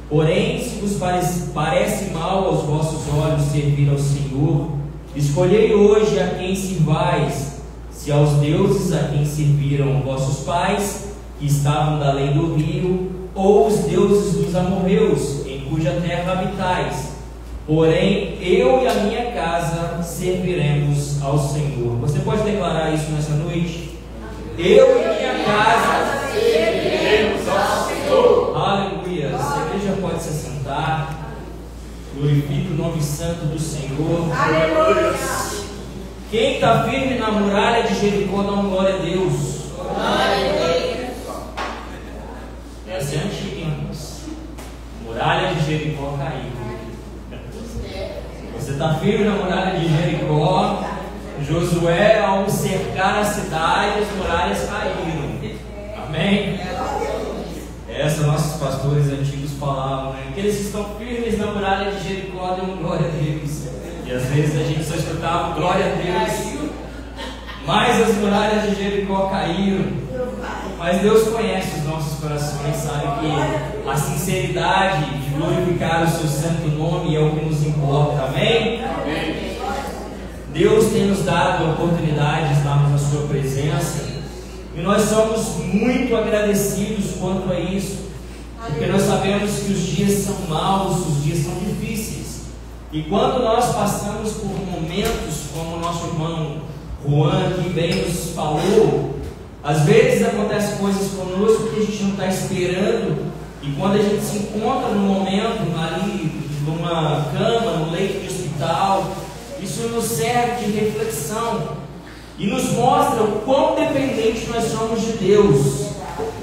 Porém, se vos parece mal aos vossos olhos servir ao Senhor, escolhei hoje a quem sirvais, se aos deuses a quem serviram vossos pais, que estavam da além do rio, ou os deuses dos amorreus, em cuja terra habitais. Porém, eu e a minha casa serviremos ao Senhor. Você pode declarar isso nessa noite? Eu e minha casa serviremos ao Senhor. Aleluia. Essa igreja pode se sentar. Glorifique o nome santo do Senhor. Aleluia. Quem está firme na muralha de Jericó, dá uma glória a Deus. Essa é antiga, irmãos. Muralha de Jericó caiu. Você está firme na muralha de Jericó. Josué, ao cercar a cidade, as muralhas caíram. Amém? Essa nossos pastores antigos falavam, né? Aqueles que estão firmes na muralha de Jericó, dão glória a Deus. E às vezes a gente só escutava glória a Deus. Mas as muralhas de Jericó caíram. Mas Deus conhece os nossos corações, sabe que a sinceridade de glorificar o seu santo nome é o que nos importa. Amém? Amém. Deus tem nos dado a oportunidade de estarmos na sua presença, e nós somos muito agradecidos quanto a isso, porque nós sabemos que os dias são maus, os dias são difíceis, e quando nós passamos por momentos como o nosso irmão Juan aqui bem nos falou, às vezes acontecem coisas conosco que a gente não está esperando, e quando a gente se encontra num momento ali, numa cama, no leito de hospital, isso nos serve de reflexão e nos mostra o quão dependentes nós somos de Deus,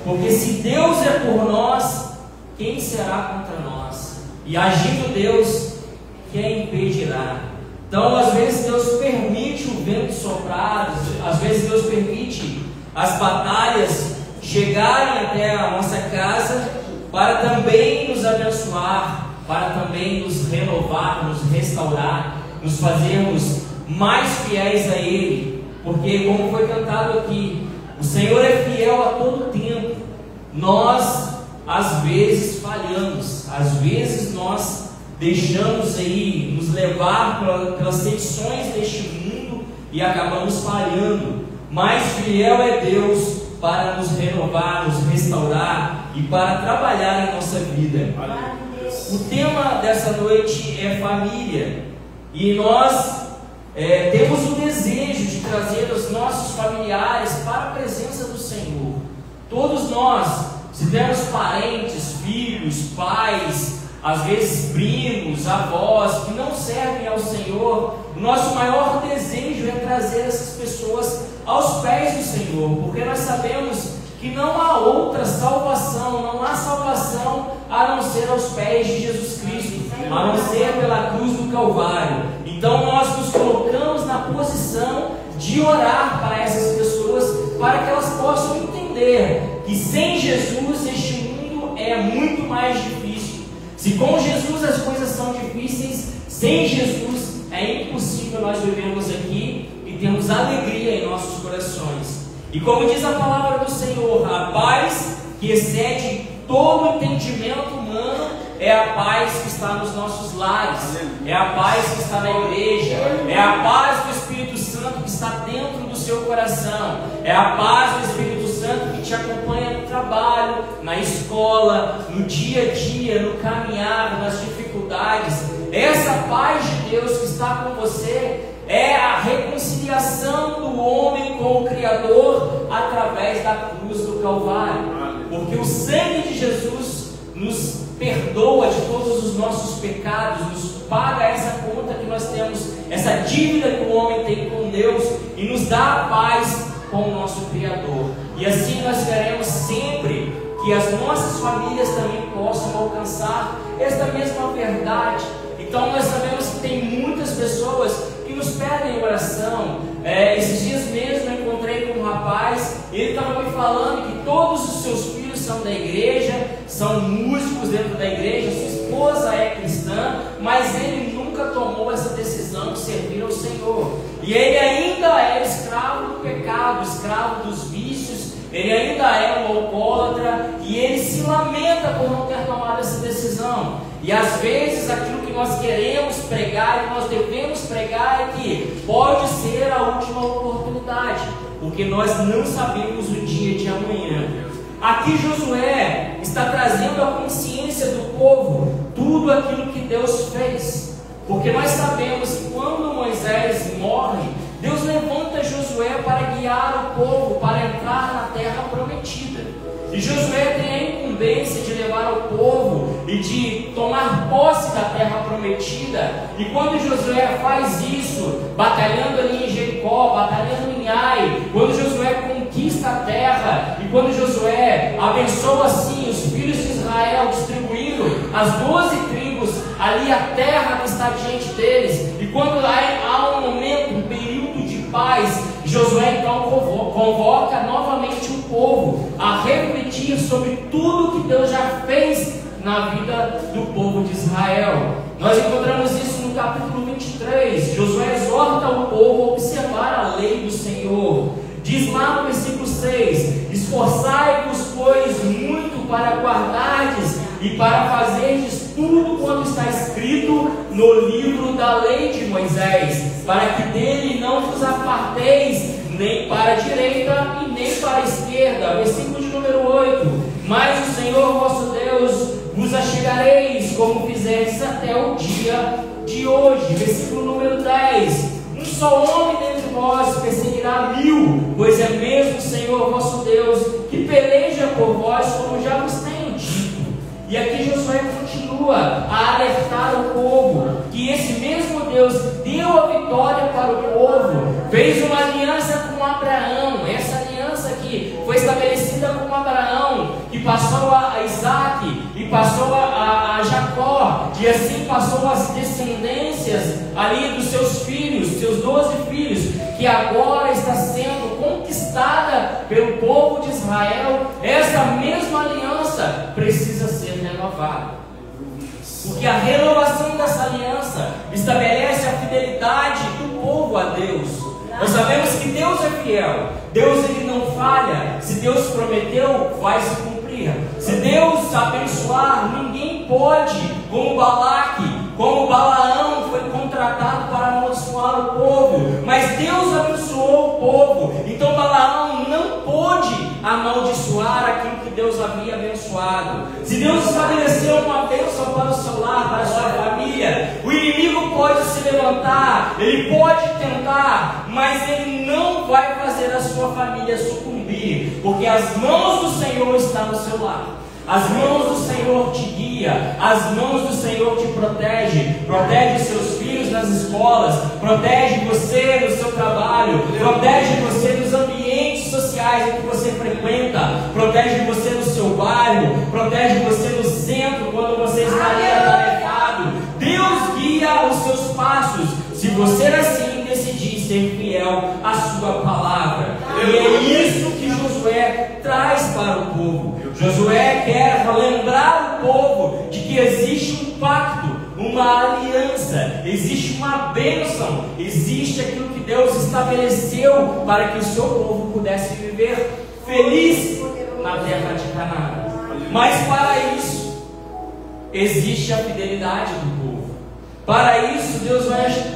porque se Deus é por nós, quem será contra nós? E agindo Deus, quem impedirá? Então às vezes Deus permite o vento soprar, às vezes Deus permite as batalhas chegarem até a nossa casa para também nos abençoar, para também nos renovar, nos restaurar, nos fazermos mais fiéis a Ele, porque como foi cantado aqui, o Senhor é fiel a todo tempo. Nós às vezes falhamos, às vezes nós deixamos aí nos levar pelas seduções deste mundo e acabamos falhando, mas fiel é Deus para nos renovar, nos restaurar e para trabalhar em nossa vida. O tema dessa noite é família. E nós temos o desejo de trazer os nossos familiares para a presença do Senhor. Todos nós, se temos parentes, filhos, pais, às vezes primos, avós, que não servem ao Senhor, o nosso maior desejo é trazer essas pessoas aos pés do Senhor, porque nós sabemos que não há outra salvação, não há salvação a não ser aos pés de Jesus Cristo, a não ser pela cruz do Calvário. Então nós nos colocamos na posição de orar para essas pessoas, para que elas possam entender que sem Jesus este mundo é muito mais difícil. Se com Jesus as coisas são difíceis, sem Jesus é impossível nós vivermos aqui e termos alegria em nossos corações. E como diz a palavra do Senhor, a paz que excede todo entendimento humano é a paz que está nos nossos lares, é a paz que está na igreja, é a paz do Espírito Santo que está dentro do seu coração, é a paz do Espírito Santo que te acompanha no trabalho, na escola, no dia a dia, no caminhar, nas dificuldades. Essa paz de Deus que está com você é a reconciliação do homem com o Criador através da cruz do Calvário, porque o sangue de Jesus nos perdoa de todos os nossos pecados, nos paga essa conta que nós temos, essa dívida que o homem tem com Deus, e nos dá a paz com o nosso Criador. E assim nós queremos sempre que as nossas famílias também possam alcançar esta mesma verdade. Então nós sabemos que tem muitas pessoas que nos pedem oração. Esses dias mesmo eu encontrei com um rapaz, ele estava me falando que todos os seus filhos são da igreja, são músicos dentro da igreja, sua esposa é cristã, mas ele nunca tomou essa decisão de servir ao Senhor. E ele ainda é escravo do pecado, escravo dos vícios, ele ainda é um alcoólatra, e ele se lamenta por não ter tomado essa decisão. E às vezes aquilo que nós queremos pregar, que nós devemos pregar, é que pode ser a última oportunidade, porque nós não sabemos o dia de amanhã. Aqui Josué está trazendo a consciência do povo tudo aquilo que Deus fez, porque nós sabemos que quando Moisés morre, Deus levanta Josué para guiar o povo para entrar na terra prometida. E Josué tem a incumbência de levar o povo e de tomar posse da terra prometida. E quando Josué faz isso, batalhando ali em Jericó, batalhando em Ai, quando Josué conquista a terra, e quando Josué abençoa assim os filhos de Israel, distribuindo as 12 tribos ali a terra que está diante deles, e quando há um momento, um período de paz, Josué então convoca novamente o povo a refletir sobre tudo que Deus já fez na vida do povo de Israel. Nós encontramos isso no capítulo 23. Josué exorta o povo a observar a lei do Senhor. Diz lá no versículo 6: esforçai-vos, pois, muito para guardardes e para fazerdes tudo quanto está escrito no livro da lei de Moisés, para que dele não vos aparteis, nem para a direita e nem para a esquerda. Versículo de número 8: mas o Senhor vosso Deus vos achegareis, como fizestes até o dia de hoje. Versículo número 10: um só homem dentre vós perseguirá 1000, pois é mesmo o Senhor vosso Deus que peleja por vós, como já vos tenho dito. E aqui Josué continua a alertar o povo que esse mesmo Deus deu a vitória para o povo, fez uma aliança com Abraão, essa aliança que foi estabelecida com Abraão, que passou a Isaac e passou a Jacó, e assim passou as descendências ali dos seus filhos, seus 12 filhos, que agora está sendo conquistada pelo povo de Israel. Essa mesma aliança precisa ser renovada, porque a renovação dessa aliança estabelece a fidelidade do povo a Deus. Nós sabemos que Deus é fiel, Deus ele não falha. Se Deus prometeu, vai se cumprir. Se Deus abençoar, ninguém pode, como Balaque, como Balaão foi contratado para abençoar o povo, mas Deus abençoou o povo. Então Balaão não pôde amaldiçoar aquilo que Deus havia abençoado. Se Deus estabeleceu uma bênção para o seu lar, para a sua família, o inimigo pode se levantar, ele pode tentar, mas ele não vai fazer a sua família sucumbir, porque as mãos do Senhor estão no seu lar. As mãos do Senhor te guia, as mãos do Senhor te protege seus filhos nas escolas, protege você no seu trabalho, protege você nos ambientes sociais em que você frequenta, protege você no seu bairro, protege você no centro quando você está ali atarefado. Deus guia os seus passos, se você assim decidir ser fiel à sua palavra. E é isso que Josué traz para o povo. Josué quer lembrar o povo de que existe um pacto, uma aliança, existe uma bênção, existe aquilo que Deus estabeleceu para que o seu povo pudesse viver feliz na terra de Canaã. Mas para isso existe a fidelidade do povo. Para isso Deus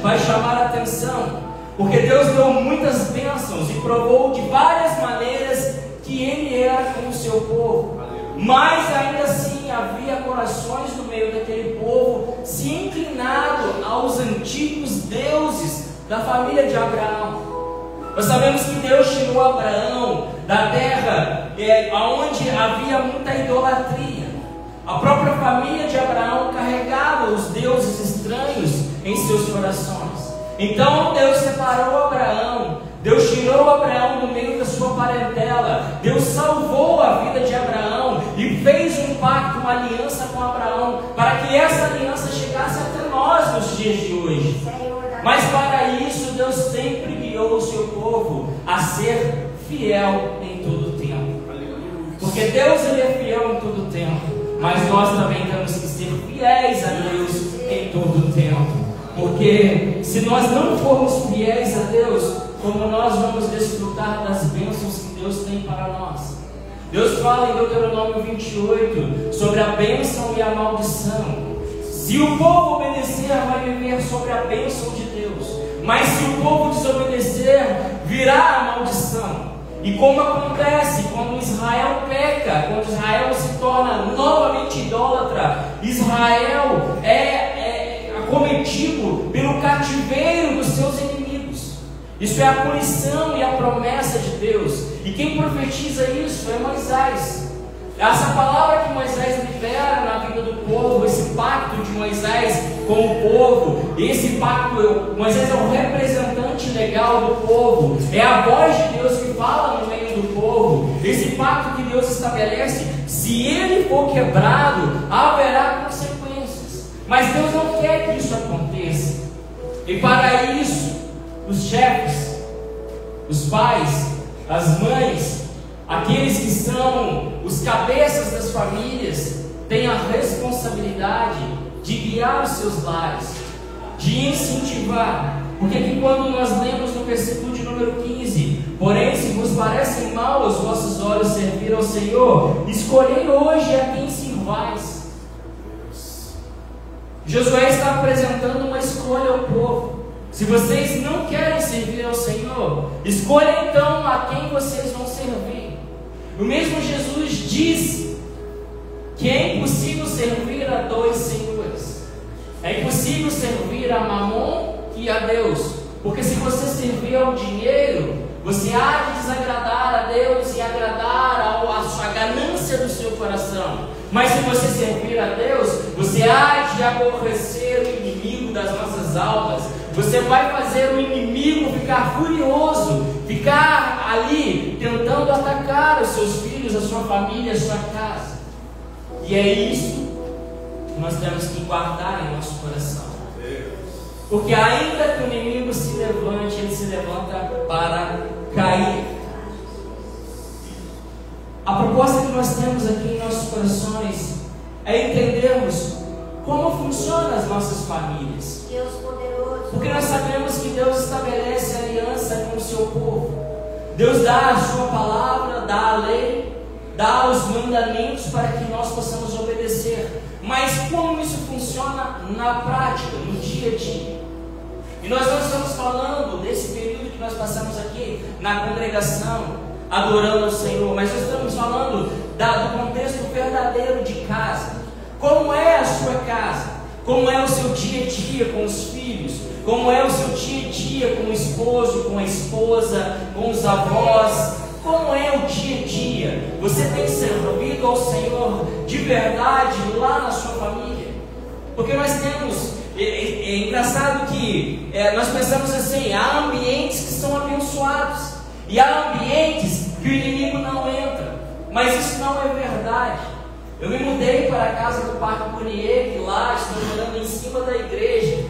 vai chamar a atenção, porque Deus deu muitas bênçãos e provou de várias maneiras que Ele era com o seu povo. Mas ainda assim havia corações no meio daquele povo se inclinado aos antigos deuses da família de Abraão. Nós sabemos que Deus tirou Abraão da terra onde havia muita idolatria. A própria família de Abraão carregava os deuses estranhos em seus corações. Então Deus separou Abraão, Deus tirou Abraão do meio da sua parentela, Deus salvou a vida de Abraão e fez um pacto, uma aliança com Abraão, para que essa aliança chegasse até nós nos dias de hoje. Mas para isso Deus sempre guiou o seu povo a ser fiel em todo o tempo, porque Deus ele é fiel em todo o tempo. Mas nós também temos que ser fiéis a Deus em todo o tempo, porque se nós não formos fiéis a Deus, como nós vamos desfrutar das bênçãos que Deus tem para nós? Deus fala em Deuteronômio 28 sobre a bênção e a maldição. Se o povo obedecer, vai viver sobre a bênção de Deus. Mas se o povo desobedecer, virá a maldição. E como acontece quando Israel peca, quando Israel se torna novamente idólatra, Israel é acometido pelo cativeiro dos seus inimigos. Isso é a punição e a promessa de Deus. E quem profetiza isso é Moisés. Essa palavra que Moisés libera na vida do povo, esse pacto de Moisés com o povo, esse pacto, Moisés é o representante legal do povo, é a voz de Deus que fala no meio do povo. Esse pacto que Deus estabelece, se ele for quebrado, haverá consequências. Mas Deus não quer que isso aconteça. E para isso, os chefes, os pais, as mães, aqueles que são os cabeças das famílias, têm a responsabilidade de guiar os seus lares, de incentivar. Porque aqui quando nós lemos no versículo de número 15: porém, se vos parecem mal aos vossos olhos servir ao Senhor, escolhei hoje a quem sirvais. Josué está apresentando uma escolha ao povo. Se vocês não querem servir ao Senhor, escolha então a quem vocês vão servir. O mesmo Jesus diz que é impossível servir a dois senhores. É impossível servir a Mamon e a Deus, porque se você servir ao dinheiro, você há de desagradar a Deus e agradar a sua ganância do seu coração. Mas se você servir a Deus, você há de aborrecer o inimigo das nossas almas. Você vai fazer o inimigo ficar furioso, ficar ali tentando atacar os seus filhos, a sua família, a sua casa. E é isso que nós temos que guardar em nosso coração. Porque ainda que o inimigo se levante, ele se levanta para cair. A proposta que nós temos aqui em nossos corações é entendermos como funcionam as nossas famílias. Deus poderoso. Porque nós sabemos que Deus estabelece aliança com o seu povo. Deus dá a sua palavra, dá a lei, dá os mandamentos para que nós possamos obedecer. Mas como isso funciona na prática, no dia a dia? E nós não estamos falando desse período que nós passamos aqui na congregação, adorando ao Senhor, mas nós estamos falando do contexto verdadeiro de casa. Como é a sua casa? Como é o seu dia a dia com os filhos? Como é o seu dia a dia com o esposo, com a esposa, com os avós? Como é o dia a dia? Você tem servido ao Senhor de verdade lá na sua família? Porque nós temos, é engraçado que nós pensamos assim, há ambientes que são abençoados e há ambientes que o inimigo não entra, mas isso não é verdade. Eu me mudei para a casa do Parque Bonier, que lá estou morando em cima da igreja,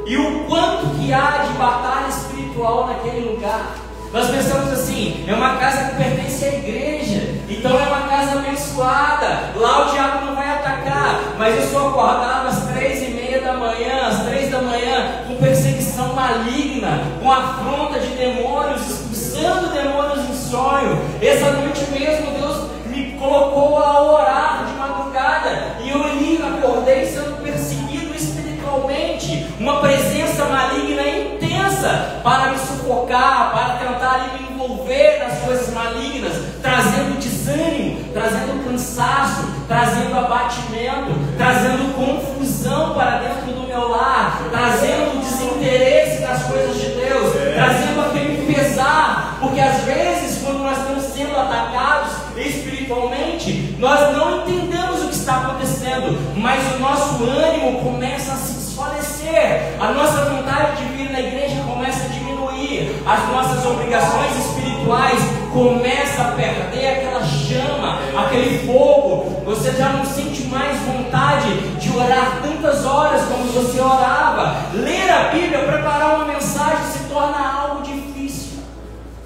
e o quanto que há de batalha espiritual naquele lugar. Nós pensamos assim, é uma casa que pertence à igreja, então é uma casa abençoada, lá o diabo não vai atacar. Mas eu sou acordado às 3:30 da manhã, às 3 da manhã, com perseguição maligna, com afronta de demônios, expulsando demônios em sonho. Essa noite mesmo Deus me colocou a orar de madrugada, e eu acordei sendo perseguido espiritualmente, uma presença maligna intensa para me sufocar, para tentar me envolver nas coisas malignas, trazendo desânimo, trazendo cansaço, trazendo abatimento, trazendo confusão para dentro do meu lar, trazendo desinteresse nas coisas de Deus, trazendo aquele pesar, porque às vezes quando nós estamos sendo atacados espiritualmente, nós não entendemos o que está acontecendo, mas o nosso ânimo começa a se desfalecer, a nossa vontade de vir na igreja começa a diminuir, as nossas obrigações espirituais começam a perder aquela chama, aquele fogo. Você já não sente mais vontade de orar tantas horas como você orava. Ler a Bíblia, preparar uma mensagem se torna algo difícil.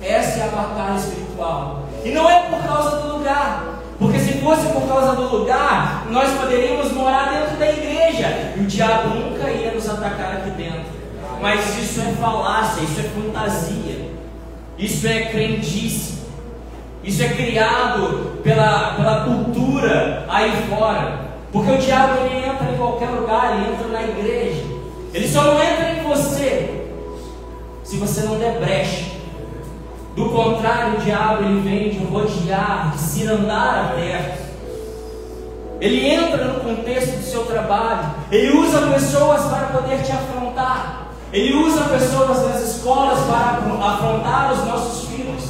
Essa é a batalha espiritual. E não é por causa do lugar, porque se fosse por causa do lugar, nós poderíamos morar dentro da igreja e o diabo nunca ia nos atacar aqui dentro. Mas isso é falácia, isso é fantasia, isso é crendice, isso é criado pela cultura aí fora. Porque o diabo ele entra em qualquer lugar, ele entra Ele só não entra em você se você não der brecha. Do contrário, o diabo ele vem de rodear, de cirandar a terra. Ele entra no contexto do seu trabalho. Ele usa pessoas para poder te afrontar. Ele usa pessoas nas escolas para afrontar os nossos filhos.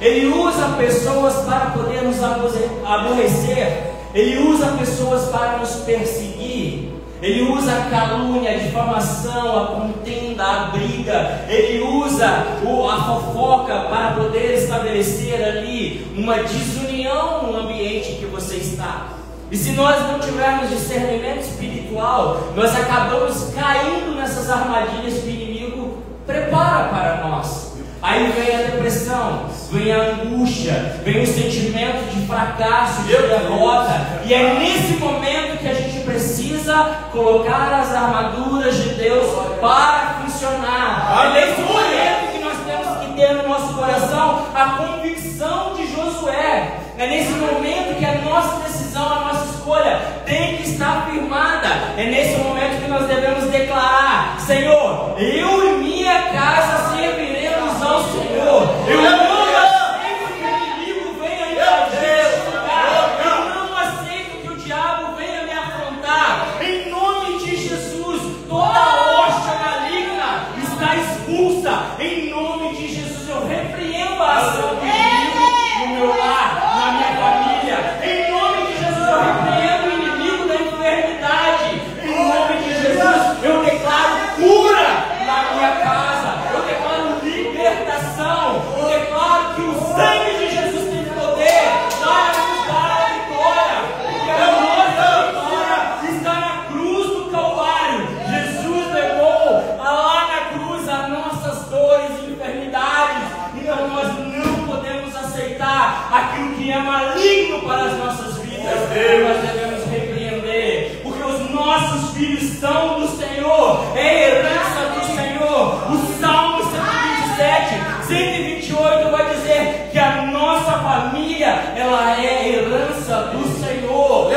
Ele usa pessoas para poder nos aborrecer. Ele usa pessoas para nos perseguir. Ele usa a calúnia, a difamação, a contenda, a briga. Ele usa a fofoca para poder estabelecer ali uma desunião no ambiente que você está. E se nós não tivermos discernimento espiritual, nós acabamos caindo nessas armadilhas que o inimigo prepara para nós. Aí vem a depressão, vem a angústia, vem o sentimento de fracasso, de derrota. E é nesse momento que a gente precisa colocar as armaduras de Deus para funcionar. É nesse momento que nós temos que ter no nosso coração a convicção de Josué. É nesse momento que a nossa decisão, a nossa escolha tem que estar firmada. É nesse momento que nós devemos declarar: Senhor, eu e minha casa serviremos ao Senhor. Eu não aceito que o inimigo venha invadir este lugar. Eu não aceito que o diabo venha me afrontar. Em nome de Jesus, toda hosta maligna está expulsa. Em nome de Jesus, eu repreendo a ação do inimigo no meu lar, na minha família. Em nome de Jesus, eu repreendo o inimigo da enfermidade. Em nome de Jesus, eu declaro cura na minha casa. Eu declaro libertação. Eu declaro que o sangue de Jesus tem poder para nos dar a vitória. Porque a nossa vitória está na cruz do Calvário. Jesus levou lá na cruz as nossas dores e enfermidades. Então nós não podemos aceitar aquilo que é maligno para as nossas vidas. Nós devemos repreender, porque os nossos filhos são do Senhor, é herança do Senhor. O Salmo 127, 128 vai dizer que a nossa família, ela é herança do Senhor.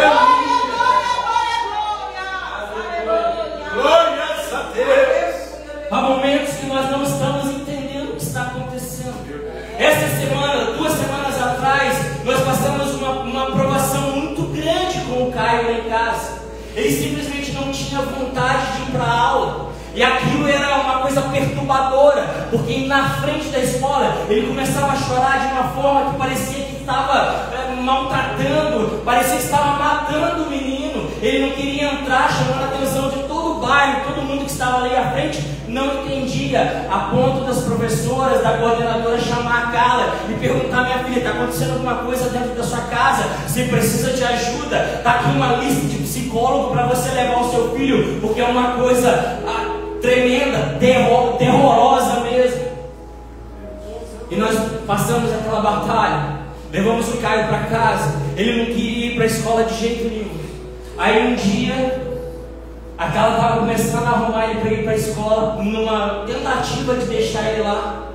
Glórias a Deus. Há momentos que nós não estamos entendendo o que está acontecendo. Essa semana, 2 semanas atrás, nós passamos uma provação muito grande com o Caio lá em casa. Ele simplesmente não tinha vontade de ir para a aula. E aquilo era uma coisa perturbadora, porque na frente da escola ele começava a chorar de uma forma que parecia que estava maltratando, parecia que estava matando o menino. Ele não queria entrar, chamando a atenção de todo o bairro, todo mundo que estava ali à frente não entendia, a ponto das professoras, da coordenadora chamar a Carla e perguntar: minha filha, está acontecendo alguma coisa dentro da sua casa? Você precisa de ajuda? Está aqui uma lista de psicólogo para você levar o seu filho, porque é uma coisa tremenda, terrorosa mesmo. E nós passamos aquela batalha, levamos o Caio para casa. Ele não queria ir para a escola de jeito nenhum. Aí um dia a Carla estava começando a arrumar ele para ir para a escola, numa tentativa de deixar ele lá.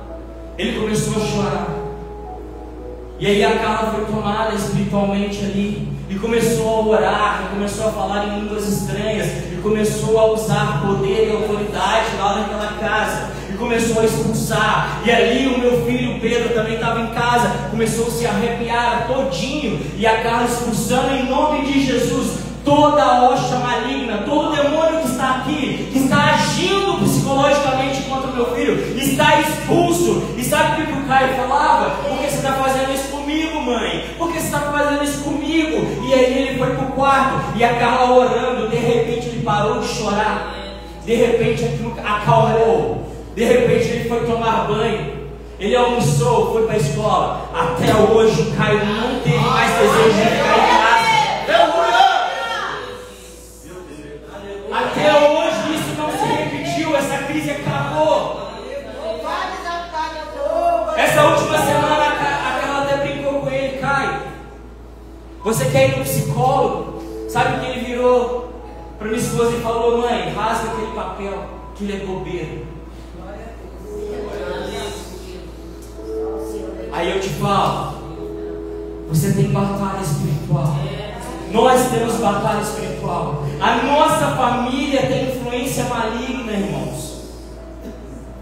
Ele começou a chorar. E aí a Carla foi tomada espiritualmente ali, e começou a orar, e começou a falar em línguas estranhas, e começou a usar poder e autoridade lá naquela casa, e começou a expulsar. E ali o meu filho Pedro também estava em casa, começou a se arrepiar todinho, e a Carla expulsando em nome de Jesus toda a hosta maligna, todo demônio que está aqui, que está agindo psicologicamente contra o meu filho, está expulso. E sabe o que o Caio falava? Por que você está fazendo isso comigo, mãe? Por que você está fazendo isso comigo? E aí ele foi para o quarto, e a Carla orando, de repente ele parou de chorar, de repente aquilo acalmou, de repente ele foi tomar banho, ele almoçou, foi para a escola. Até hoje o Caio não teve mais desejo de ficar em casa. Até hoje isso não se repetiu, essa crise acabou. Essa última semana a Carla até brincou com ele: Caio, você quer ir no psicólogo? Sabe o que ele virou para minha esposa e falou: mãe, rasga aquele papel, que ele é bobeira. Aí eu te falo, você tem batalha espiritual. Nós temos batalha espiritual. A nossa família tem influência influência maligna, irmãos.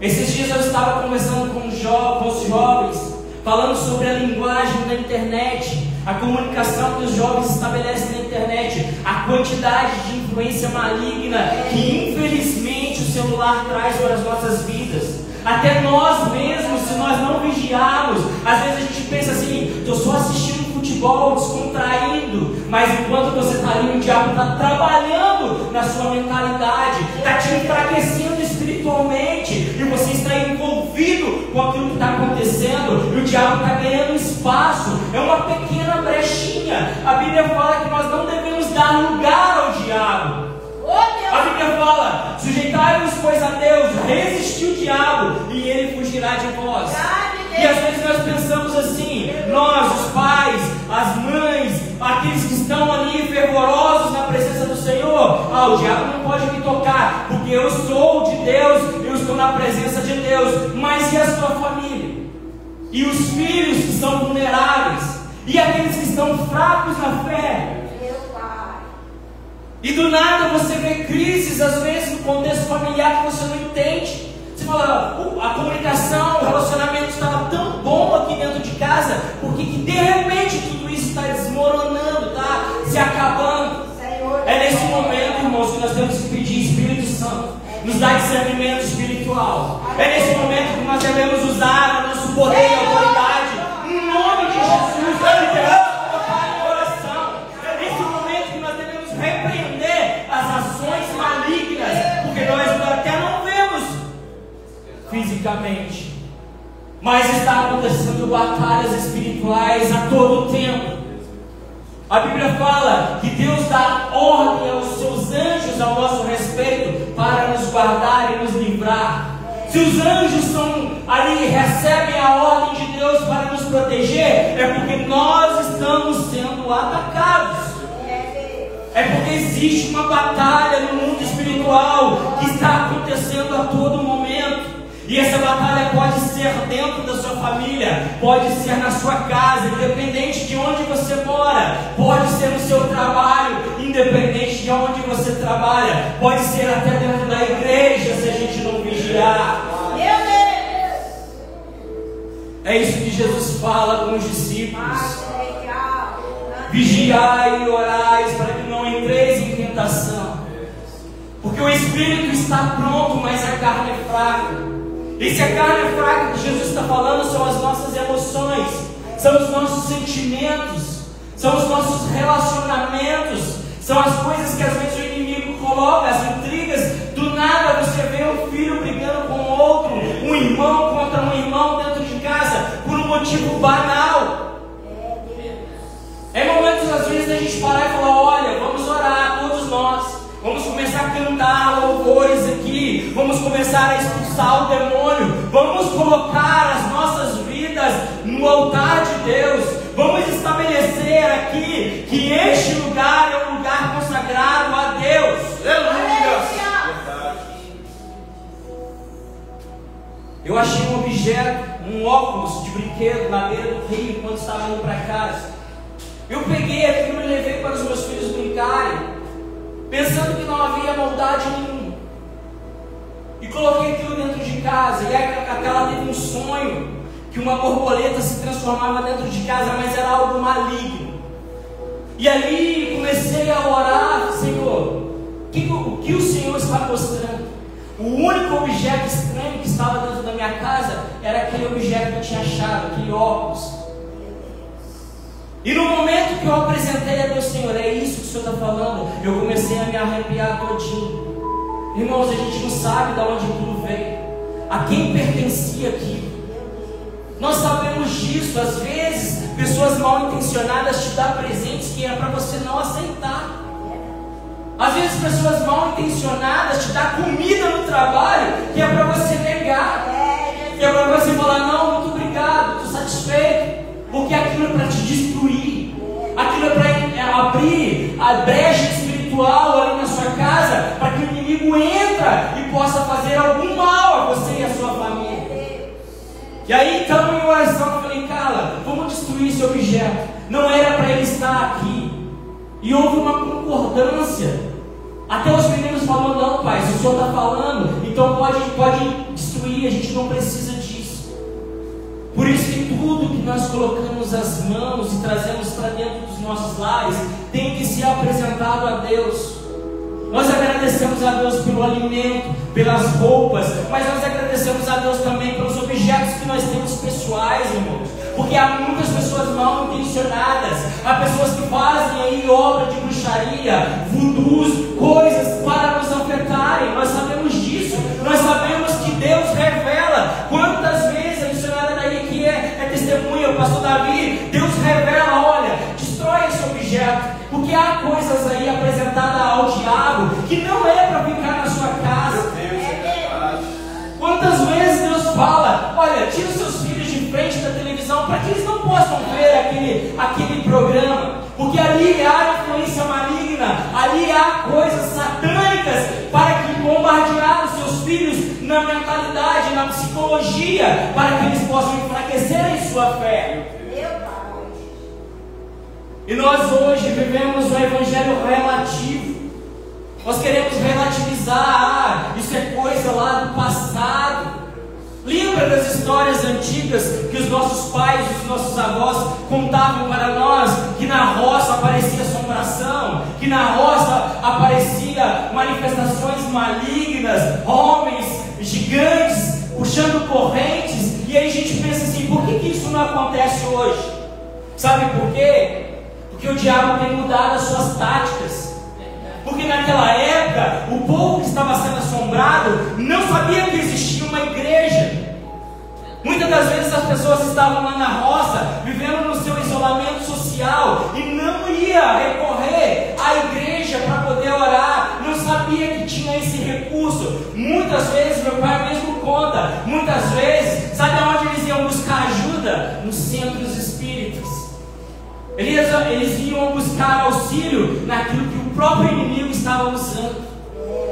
Esses dias eu estava conversando com os jovens, falando sobre a linguagem da internet, a comunicação que os jovens estabelecem na internet, a quantidade de influência maligna que infelizmente o celular traz para as nossas vidas. Até nós mesmos, se nós não vigiarmos, às vezes a gente pensa assim: estou só assistindo futebol, descontraindo, mas enquanto você está ali, o diabo está trabalhando na sua mentalidade, está te enfraquecendo espiritualmente, e você está envolvido com aquilo que está acontecendo, e o diabo está ganhando espaço. É uma pequena brechinha. A Bíblia fala que nós não devemos dar lugar ao diabo. A Bíblia fala: sujeitai-vos, pois, a Deus, resistir o diabo, e ele fugirá de vós. E às vezes nós pensamos assim, nós, os pais, as mães, aqueles que estão ali fervorosos na presença do Senhor: o diabo não pode me tocar, porque eu sou de Deus, eu estou na presença de Deus. Mas e a sua família? E os filhos que são vulneráveis? E aqueles que estão fracos na fé? E do nada você vê crises, às vezes, no contexto familiar que você não entende. Você fala: a comunicação, o relacionamento estava tão bom aqui dentro de casa, porque que de repente tudo isso está desmoronando, está se acabando. É nesse momento, irmãos, que nós temos que pedir: Espírito Santo, nos dá discernimento espiritual. É nesse momento que nós devemos usar o nosso poder e autoridade, em nome de Jesus, para liberar o Pai em oração. É nesse momento que nós devemos repreender as ações malignas, porque nós até não vemos fisicamente, mas está acontecendo batalhas espirituais a todo tempo. A Bíblia fala que Deus dá ordem aos seus anjos ao nosso respeito para nos guardar e nos livrar. Se os anjos são ali, recebem a ordem de Deus para nos proteger, é porque nós estamos sendo atacados. É porque existe uma batalha no mundo espiritual que está acontecendo a todo momento. E essa batalha pode ser dentro da sua família, pode ser na sua casa, independente de onde você mora, pode ser no seu trabalho, independente de onde você trabalha, pode ser até dentro da igreja, se a gente não vigiar. Meu Deus! É isso que Jesus fala com os discípulos: vigiai e orais para que não entreis em tentação, porque o espírito está pronto, mas a carne é fraca. E se a carne é fraca, que Jesus está falando, são as nossas emoções, são os nossos sentimentos, são os nossos relacionamentos, são as coisas que às vezes o inimigo coloca, as intrigas. Do nada você vê um filho brigando com outro, um irmão contra um irmão dentro de casa, por um motivo banal. É momentos às vezes da gente parar e falar: olha, vamos orar, todos nós. Vamos começar a cantar louvores aqui. Vamos começar a expulsar o demônio. Vamos colocar as nossas vidas no altar de Deus. Vamos estabelecer aqui que este lugar é um lugar consagrado a Deus. Aleluia! Eu achei um objeto, um óculos de brinquedo na beira do rio quando estava indo para casa. Eu peguei aquilo e levei para os meus filhos brincarem, pensando que não havia maldade nenhuma. E coloquei aquilo dentro de casa. E aquela teve um sonho que uma borboleta se transformava dentro de casa, mas era algo maligno. E ali comecei a orar: Senhor, o que o Senhor está mostrando? O único objeto estranho que estava dentro da minha casa era aquele objeto que eu tinha achado, aquele óculos. E no momento que eu apresentei a Deus: Senhor, é isso que o Senhor está falando, eu comecei a me arrepiar todinho. Irmãos, a gente não sabe de onde tudo veio, a quem pertencia aquilo. Nós sabemos disso. Às vezes, pessoas mal intencionadas te dão presentes que é para você não aceitar. Às vezes, pessoas mal intencionadas te dão comida no trabalho que é para você negar, que é para você falar: não, muito obrigado, estou satisfeito. Porque aquilo é para te destruir, aquilo é para abrir a brecha espiritual ali na sua casa, para que o inimigo entre e possa fazer algum mal a você e a sua família. E aí então em oração eu falei: Carla, vamos destruir esse objeto. Não era para ele estar aqui. E houve uma concordância. Até os meninos falou, não, pai, se o Senhor está falando, então pode destruir, a gente não precisa disso. Por isso que tudo que nós colocamos as mãos e trazemos para dentro dos nossos lares tem que ser apresentado a Deus. Nós agradecemos a Deus pelo alimento, pelas roupas, mas nós agradecemos a Deus também pelos objetos que nós temos pessoais, irmãos. Porque há muitas pessoas mal intencionadas, há pessoas que fazem aí obra de bruxaria, voodoos, coisas para nos afetarem. Nós sabemos disso, nós sabemos que Deus revela. Quantas vezes a missionária daí que é testemunha, o pastor Davi, Deus revela, olha, destrói esse objeto. Porque há coisas aí apresentadas ao diabo que não é para ficar na sua casa. Quantas vezes Deus fala, olha, tira os seus filhos de frente da televisão para que eles não possam ver aquele programa, porque ali há influência maligna, ali há coisas satânicas para que bombardear os seus filhos na mentalidade, na psicologia, para que eles possam enfraquecer em sua fé. E nós hoje vivemos um evangelho relativo. Nós queremos relativizar, isso é coisa lá do passado. Lembra das histórias antigas que os nossos pais, os nossos avós contavam para nós, que na roça aparecia assombração, que na roça aparecia manifestações malignas, homens gigantes puxando correntes, e aí a gente pensa assim, por que isso não acontece hoje? Sabe por quê? Porque o diabo tem mudado as suas táticas. Porque naquela época, o povo que estava sendo assombrado não sabia que existia uma igreja. Muitas das vezes as pessoas estavam lá na roça, vivendo no seu isolamento social, e não ia recorrer à igreja para poder orar, não sabia que tinha esse recurso. Muitas vezes, meu pai mesmo conta, muitas vezes, sabe aonde eles iam buscar ajuda? Nos centros espíritas. Eles iam buscar auxílio naquilo que o próprio inimigo estava usando.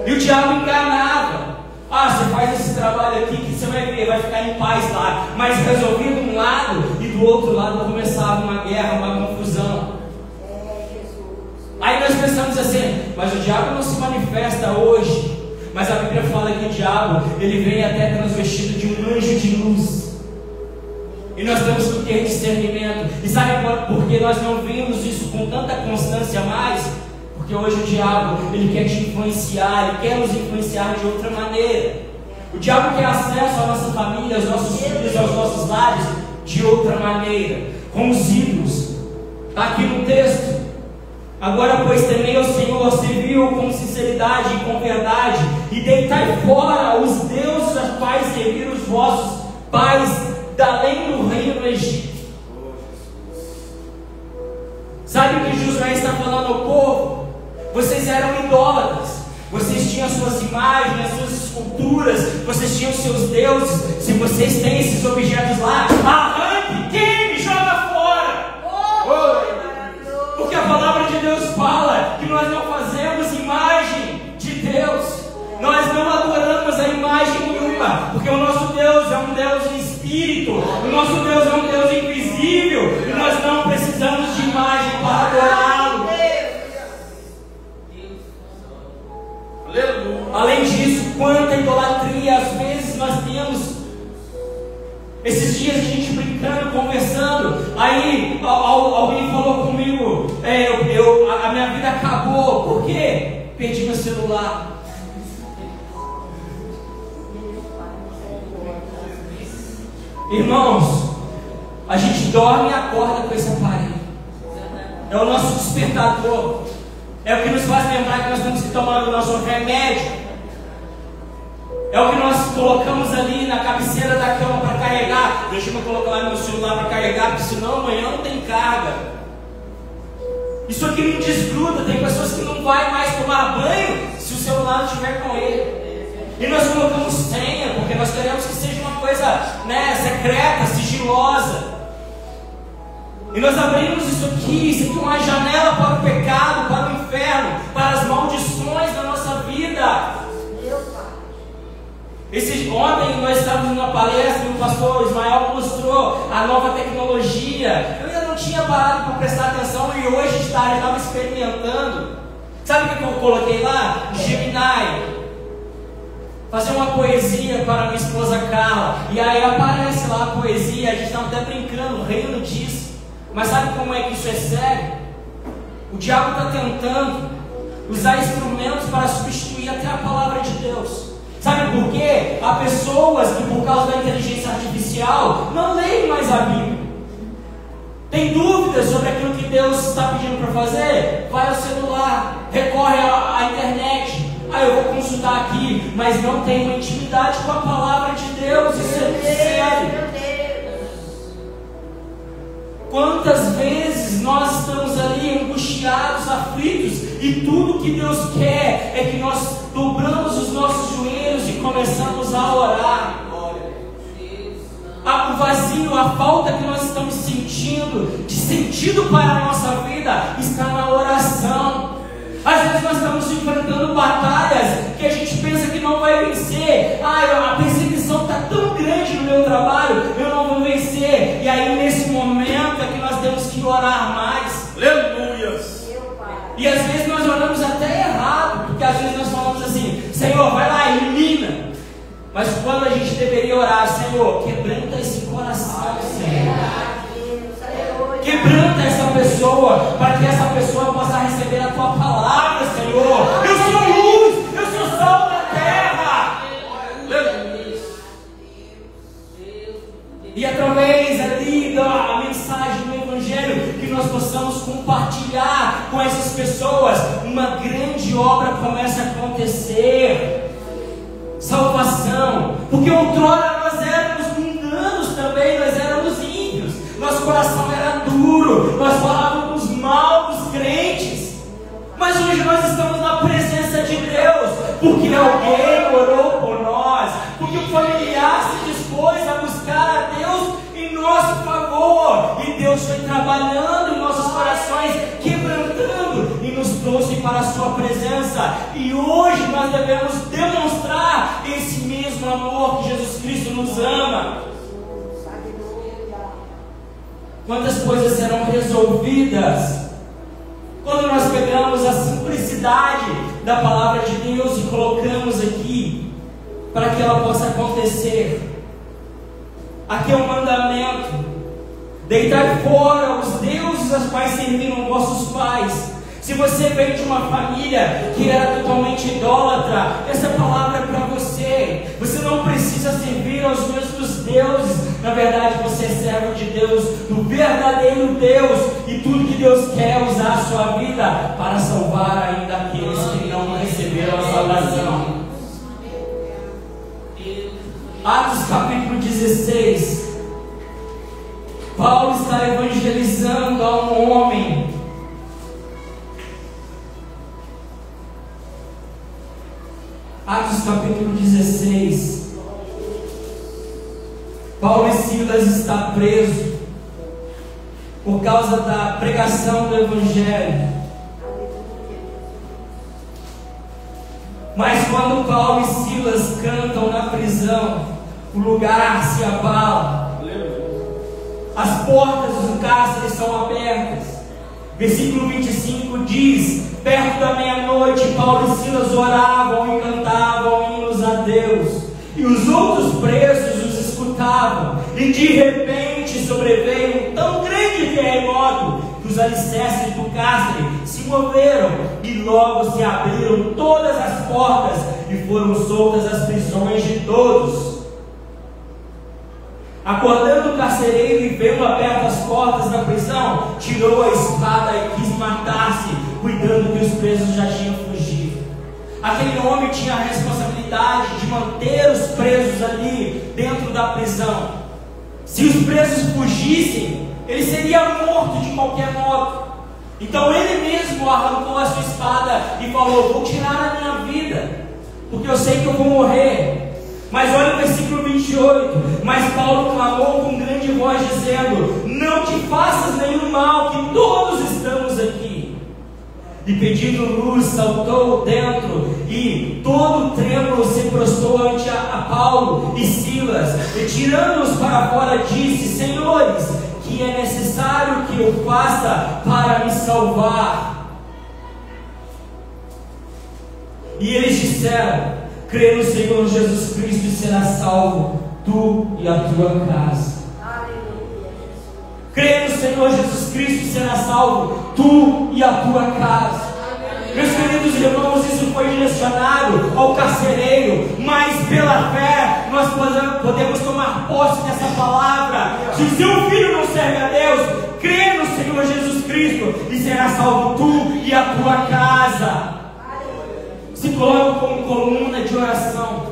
E o diabo enganava. Você faz esse trabalho aqui que você vai ver, vai ficar em paz lá. Mas resolvia de um lado e do outro lado começava uma guerra, uma confusão. Aí nós pensamos assim, mas o diabo não se manifesta hoje. Mas a Bíblia fala que o diabo, ele vem até transvestido de um anjo de luz. E nós temos que ter discernimento. E sabe por que nós não vimos isso com tanta constância mais? Porque hoje o diabo, ele quer te influenciar, ele quer nos influenciar de outra maneira. O diabo quer acesso à nossa família, aos nossos filhos, aos nossos lares, de outra maneira, com os ídolos. Está aqui no texto. Agora, pois, temei ao Senhor, serviu com sinceridade e com verdade, e deitai fora os deuses aos quais serviram os vossos pais, além do reino do Egito. Sabe o que Josué está falando ao povo? Vocês eram idólatras, vocês tinham as suas imagens, as suas esculturas, vocês tinham os seus deuses. Se vocês têm esses objetos lá, arranque, queime, joga fora. Porque a palavra de Deus fala que nós não fazemos imagem de Deus, nós não adoramos a imagem nenhuma, porque o nosso Deus é um Deus em espírito, o nosso Deus é um Deus invisível, e nós não precisamos de imagem para adorá-lo. Além disso, quanta idolatria às vezes nós temos. Esses dias a gente brincando, conversando, aí alguém falou comigo, a minha vida acabou. Por quê? Perdi meu celular. Irmãos, a gente dorme e acorda com esse aparelho. É o nosso despertador. É o que nos faz lembrar que nós temos que tomar o nosso remédio. É o que nós colocamos ali na cabeceira da cama para carregar. Deixa eu colocar lá meu celular para carregar, porque senão amanhã não tem carga. Isso aqui não desgruda. Tem pessoas que não vai mais tomar banho se o celular não estiver com ele. E nós colocamos senha, porque nós queremos que seja uma coisa, secreta, sigilosa. E nós abrimos isso aqui é uma janela para o pecado, para o inferno, para as maldições da nossa vida. Ontem nós estávamos numa palestra e o pastor Ismael mostrou a nova tecnologia. Eu ainda não tinha parado para prestar atenção e hoje estava experimentando. Sabe o que eu coloquei lá? Gemini. fazer uma poesia para minha esposa Carla. E aí aparece lá a poesia, a gente estava até brincando, rindo disso. Mas sabe como é que isso é sério? O diabo está tentando usar instrumentos para substituir até a palavra de Deus. Sabe por quê? Há pessoas que, por causa da inteligência artificial, não leem mais a Bíblia. Tem dúvidas sobre aquilo que Deus está pedindo para fazer? Vai ao celular, recorre à internet. Eu vou consultar aqui, mas não tem uma intimidade com a palavra de Deus. Isso é sério. Quantas vezes nós estamos ali angustiados, aflitos, e tudo que Deus quer é que nós dobramos os nossos joelhos e começamos a orar. O vazio, a falta que nós estamos sentindo de sentido para a nossa vida está na oração. Às vezes nós estamos enfrentando batalhas que a gente pensa que não vai vencer. A perseguição está tão grande no meu trabalho, eu não vou vencer. E aí nesse momento é que nós temos que orar mais. Aleluias. E às vezes nós oramos até errado, porque às vezes nós falamos assim: Senhor, vai lá, elimina. Mas quando a gente deveria orar: Senhor, quebranta esse coração, Senhor. Quebranta essa pessoa, para que essa pessoa possa receber a tua palavra, Senhor. Eu sou luz, eu sou sal da terra. E através ali da mensagem do Evangelho, que nós possamos compartilhar com essas pessoas, uma grande obra começa a acontecer. Salvação, porque outrora nós éramos mundanos também, nós éramos ímpios, nosso coração era duro, nós falávamos mal dos crentes, mas hoje nós estamos na presença de Deus, porque alguém orou por nós, porque o familiar se dispôs a buscar a Deus em nosso favor, e Deus foi trabalhando em nossos corações, quebrantando, e nos trouxe para a sua presença. E hoje nós devemos demonstrar esse mesmo amor que Jesus Cristo nos ama. Quantas coisas serão resolvidas quando nós pegamos a simplicidade da palavra de Deus e colocamos aqui para que ela possa acontecer. Aqui é um mandamento: deitar fora os deuses aos quais serviram vossos pais. Se você vem de uma família que era totalmente idólatra, essa palavra é para você. Você não precisa servir aos mesmos deuses. Na verdade, você é servo de Deus, do verdadeiro Deus. E tudo que Deus quer é usar a sua vida para salvar ainda aqueles que não receberam a salvação. Atos capítulo 16. Paulo está evangelizando a um homem. Atos capítulo 16. Paulo e Silas está preso por causa da pregação do Evangelho. Mas quando Paulo e Silas cantam na prisão, o lugar se abala. As portas do cárcere são abertas. Versículo 25 diz: perto da meia-noite, Paulo e Silas oravam e cantavam hinos a Deus, e os outros presos os escutavam. E de repente sobreveio um tão grande terremoto que os alicerces do cárcere se moveram, e logo se abriram todas as portas e foram soltas as prisões de todos. Acordando o carcereiro e vendo abertas as portas da prisão, tirou a espada e quis matar-se, cuidando que os presos já tinham fugido. Aquele homem tinha a responsabilidade de manter os presos ali dentro da prisão. Se os presos fugissem, ele seria morto de qualquer modo. Então ele mesmo arrancou a sua espada e falou: vou tirar a minha vida, porque eu sei que eu vou morrer. Mas olha o versículo 28. Mas Paulo clamou com grande voz, dizendo: não te faças nenhum mal, que todos estamos aqui. E pedindo luz, saltou dentro, e todo trêmulo se prostrou ante a Paulo e Silas, e tirando-os para fora disse: senhores, que é necessário que eu faça para me salvar? E eles disseram: Crê no Senhor Jesus Cristo e será salvo, tu e a tua casa. Crê no Senhor Jesus Cristo e será salvo, tu e a tua casa. Meus queridos irmãos, isso foi direcionado ao carcereiro, mas pela fé nós podemos tomar posse dessa palavra. Se o seu filho não serve a Deus, crê no Senhor Jesus Cristo e será salvo tu e a tua casa. Se coloque como coluna de oração,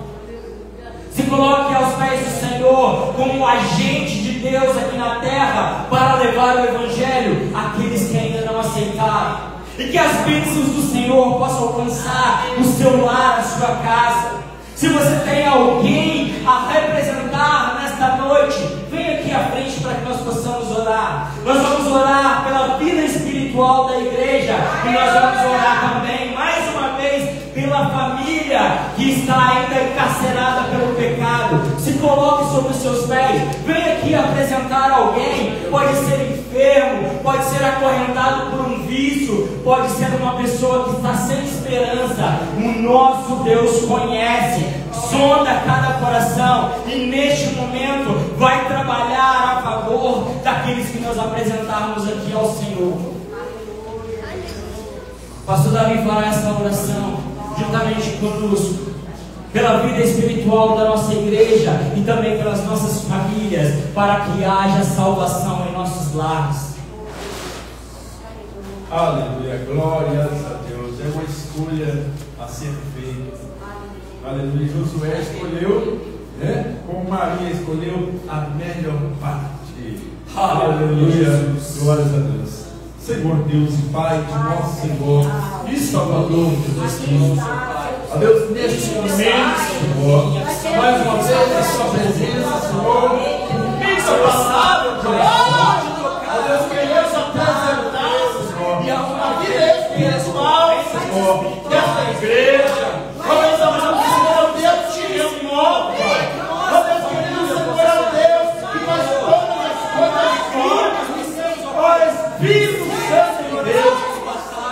se coloque aos pés do Senhor como agente de Deus aqui na terra para levar o Evangelho àqueles que ainda não aceitaram. E que as bênçãos do Senhor possam alcançar o seu lar, a sua casa. Se você tem alguém a representar nesta noite, vem aqui à frente para que nós possamos orar. Nós vamos orar pela vida espiritual da igreja. E nós vamos orar também, mais uma vez, pela família que está ainda encarcerada pelo pecado. Se coloque sobre os seus pés. Vem aqui apresentar alguém. Pode ser enfermo, pode ser acorrentado por um vício, pode ser uma pessoa que está sem esperança. O nosso Deus conhece, sonda cada coração e neste momento vai trabalhar a favor daqueles que nós apresentarmos aqui ao Senhor. Pastor Davi fará essa oração juntamente conosco, pela vida espiritual da nossa igreja e também pelas nossas famílias, para que haja salvação em nossos lares. Aleluia, glórias a Deus. É uma escolha a ser feita. Aleluia. Josué escolheu, né? Como Maria escolheu a melhor parte. Aleluia, glórias a Deus. Senhor Deus e Pai de nosso Senhor e Salvador Jesus Cristo. A Deus, neste momento, Senhor, mais uma vez a sua presença, Senhor, fixa a palavra, a Deus, queremos apresentar, Senhor, e a vida espiritual, Senhor, desta igreja. Ó Deus amado, Senhor, Deus te renova. Ó Deus querido, Senhor, Deus, que faz todas as coisas boas, ó Espírito Santo de Deus,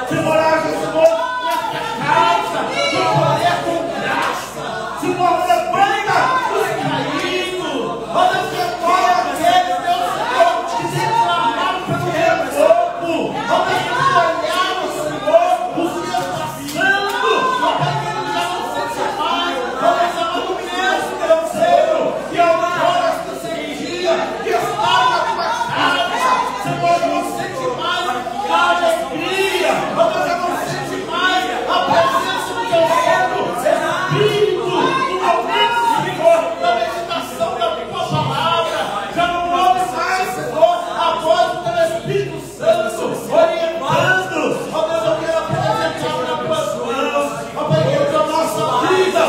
Senhor, haja, Senhor, nesta casa, poder com graça, Senhor, levanta os caídos, ó Deus, recolhe aqueles, Deus, Senhor, que se clamaram pelo reboco, ó Deus, que olharam, Senhor, os dias passando, ó Pai, que ele já não sente mais, ó Deus, amado mesmo, Deus, que agora esse dia, que está na tua casa, Senhor, não sente mais a alegria, ó Deus, eu não sente mais a presença do teu Espírito, no momento, Senhor, da meditação da tua palavra, já não ouve mais, Senhor, a voz do teu Espírito Santo, orientando, ó Deus, eu quero apresentar nas tuas mãos, ó Pai, que a nossa vida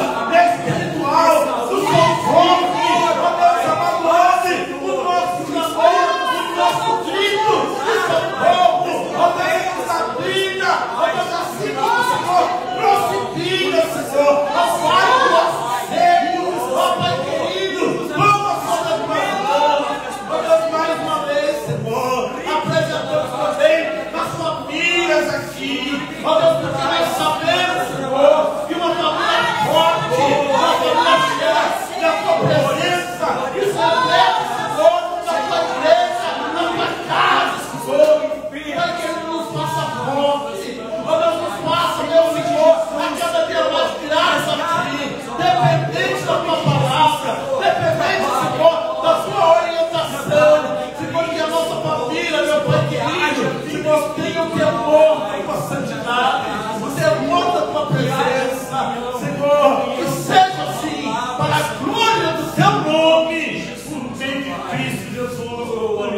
espiritual, do conforme, ó Deus, amado, o nosso clamor, o nosso grito, o socorro, ó Deus, essa vida, ó Deus, assim como o Senhor prossiga, Senhor, a paz do nosso ser, ó Pai querido, toma sobre as tuas mãos, ó Deus, mais uma vez, Senhor, apresentamos também as famílias aqui, ó Deus, porque nós sabemos, Senhor, que uma família forte, uma família cheia da tua presença, isso é, Senhor, na tua igreja, na tua casa, Senhor, Pai querido, nos faça forte, ó Deus, nos faça, meu Senhor, a cada dia mais graça a Ti, dependente da Tua palavra, dependente, Senhor, da Sua orientação, Senhor, que a nossa família, meu Pai querido, Senhor, tenha o temor da Tua santidade, o temor da Tua presença, Senhor, que seja assim, para a glória do Teu nome, por meio de Cristo Jesus,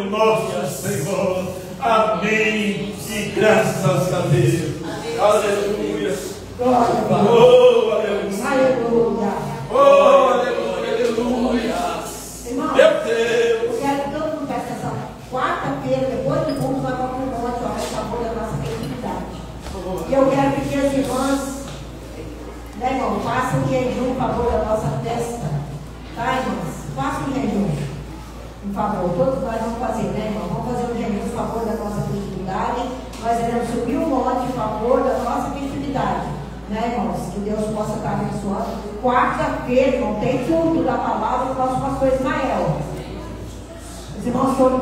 nosso Senhor, amém, e graças a Deus, aleluia. Oh, aleluia. Aleluia. Oh, aleluia, aleluia. Irmão, Meu Deus. eu quero que todo mundo peça essa quarta-feira, depois do culto, vai para o monte, a favor da nossa festividade. E eu quero que as irmãs, né, irmão, façam jejum a favor da nossa festa. Tá, irmãs? Façam jejum. Por favor, todos nós vamos fazer, né, irmão? Vamos fazer um jejum a favor da nossa festividade. Nós iremos subir o monte a favor da nossa festividade. Né, irmãos? Que Deus possa estar abençoando. Quarta-feira, irmão, tem culto da palavra do nosso pastor Ismael. Os irmãos foram